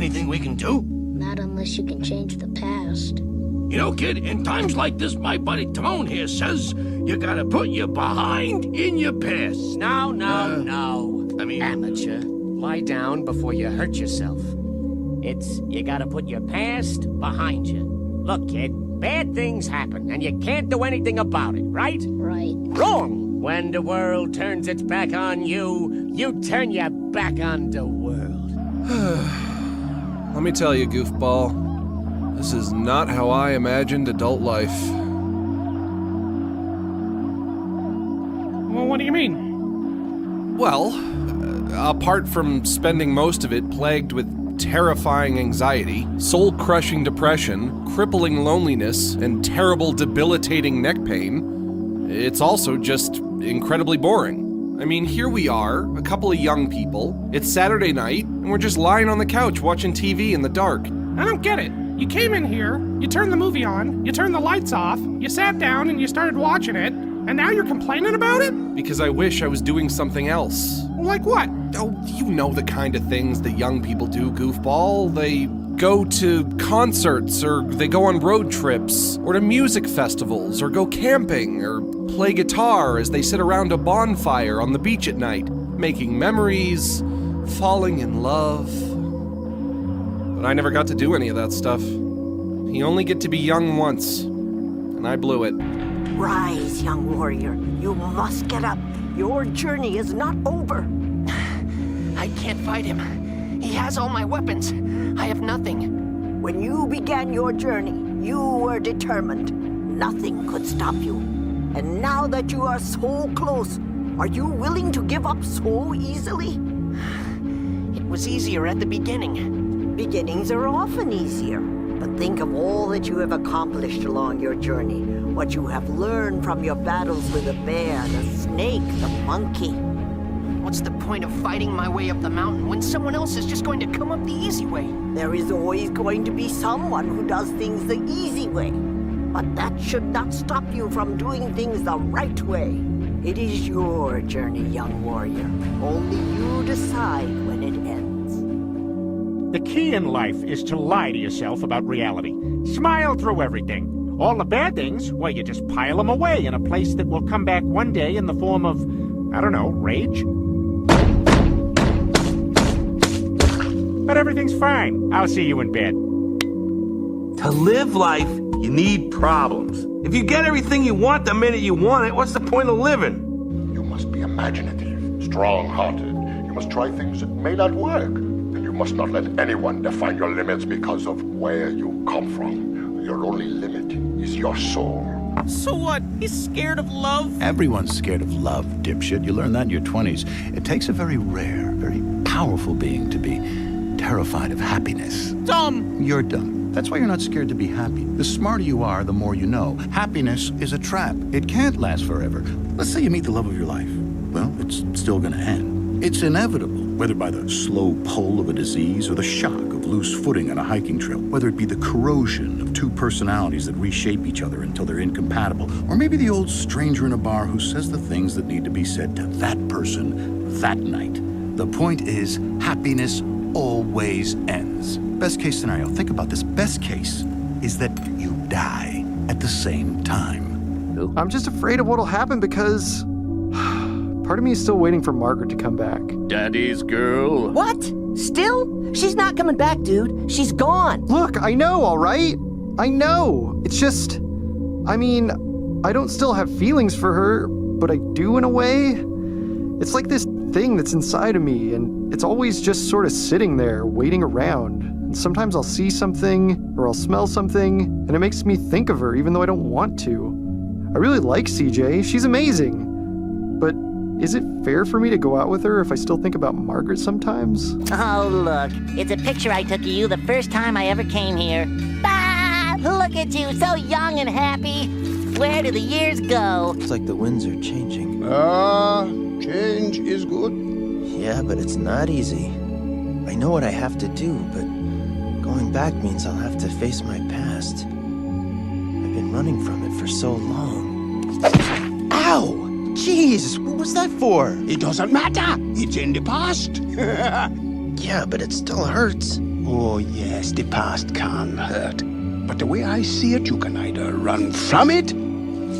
anything we can do. Not unless you can change the past. You know, kid, in times like this, my buddy Timon here says you gotta put your behind in your past. No. I mean... Amateur, lie down before you hurt yourself. You gotta put your past behind you. Look, kid, bad things happen, and you can't do anything about it, right? Right. Wrong! When the world turns its back on you, you turn your back on the world. Let me tell you, goofball, this is not how I imagined adult life. Well, what do you mean? Well, apart from spending most of it plagued with terrifying anxiety, soul-crushing depression, crippling loneliness, and terrible debilitating neck pain, it's also just incredibly boring. I mean, here we are, a couple of young people, it's Saturday night, and we're just lying on the couch watching TV in the dark. I don't get it. You came in here, you turned the movie on, you turned the lights off, you sat down and you started watching it, and now you're complaining about it? Because I wish I was doing something else. Like what? Oh, you know the kind of things that young people do, goofball. They go to concerts, or they go on road trips, or to music festivals, or go camping, or play guitar as they sit around a bonfire on the beach at night, making memories, falling in love. But I never got to do any of that stuff. You only get to be young once, and I blew it. Rise, young warrior. You must get up. Your journey is not over. I can't fight him. He has all my weapons. I have nothing. When you began your journey, you were determined. Nothing could stop you. And now that you are so close, are you willing to give up so easily? It was easier at the beginning. Beginnings are often easier. But think of all that you have accomplished along your journey. What you have learned from your battles with the bear, the snake, the monkey. What's the point of fighting my way up the mountain when someone else is just going to come up the easy way? There is always going to be someone who does things the easy way. But that should not stop you from doing things the right way. It is your journey, young warrior. Only you decide when it ends. The key in life is to lie to yourself about reality. Smile through everything. All the bad things, well, you just pile them away in a place that will come back one day in the form of, I don't know, rage? But everything's fine. I'll see you in bed. To live life, you need problems. If you get everything you want the minute you want it, what's the point of living? You must be imaginative, strong-hearted. You must try things that may not work. And you must not let anyone define your limits because of where you come from. Your only limit is your soul. So what? He's scared of love? Everyone's scared of love, dipshit. You learn that in your 20s. It takes a very rare, very powerful being to be terrified of happiness. Dumb. You're dumb. That's why you're not scared to be happy. The smarter you are, the more you know. Happiness is a trap. It can't last forever. Let's say you meet the love of your life. Well, it's still gonna end. It's inevitable, whether by the slow pull of a disease or the shock of loose footing on a hiking trail, whether it be the corrosion of two personalities that reshape each other until they're incompatible, or maybe the old stranger in a bar who says the things that need to be said to that person that night. The point is, happiness always ends. Best case scenario, think about this. Best case is that you die at the same time. I'm just afraid of what'll happen because part of me is still waiting for Margaret to come back. Daddy's girl. What? Still? She's not coming back, dude. She's gone. Look, I know, all right? I know. It's just, I mean, I don't still have feelings for her, but I do in a way. It's like this thing that's inside of me, and it's always just sort of sitting there, waiting around. And sometimes I'll see something, or I'll smell something, and it makes me think of her, even though I don't want to. I really like CJ. She's amazing. But is it fair for me to go out with her if I still think about Margaret sometimes? Oh, look. It's a picture I took of you the first time I ever came here. Ah! Look at you, so young and happy. Where do the years go? It's like the winds are changing. Change is good. Yeah, but it's not easy. I know what I have to do, but going back means I'll have to face my past. I've been running from it for so long. Ow! Jeez, what was that for? It doesn't matter. It's in the past. Yeah, but it still hurts. Oh, yes, the past can hurt. But the way I see it, you can either run from it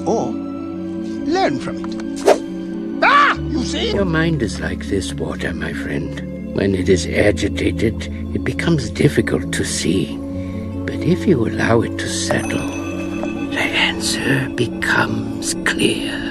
or learn from it. Ah! You see? Your mind is like this water, my friend. When it is agitated, it becomes difficult to see. But if you allow it to settle, the answer becomes clear.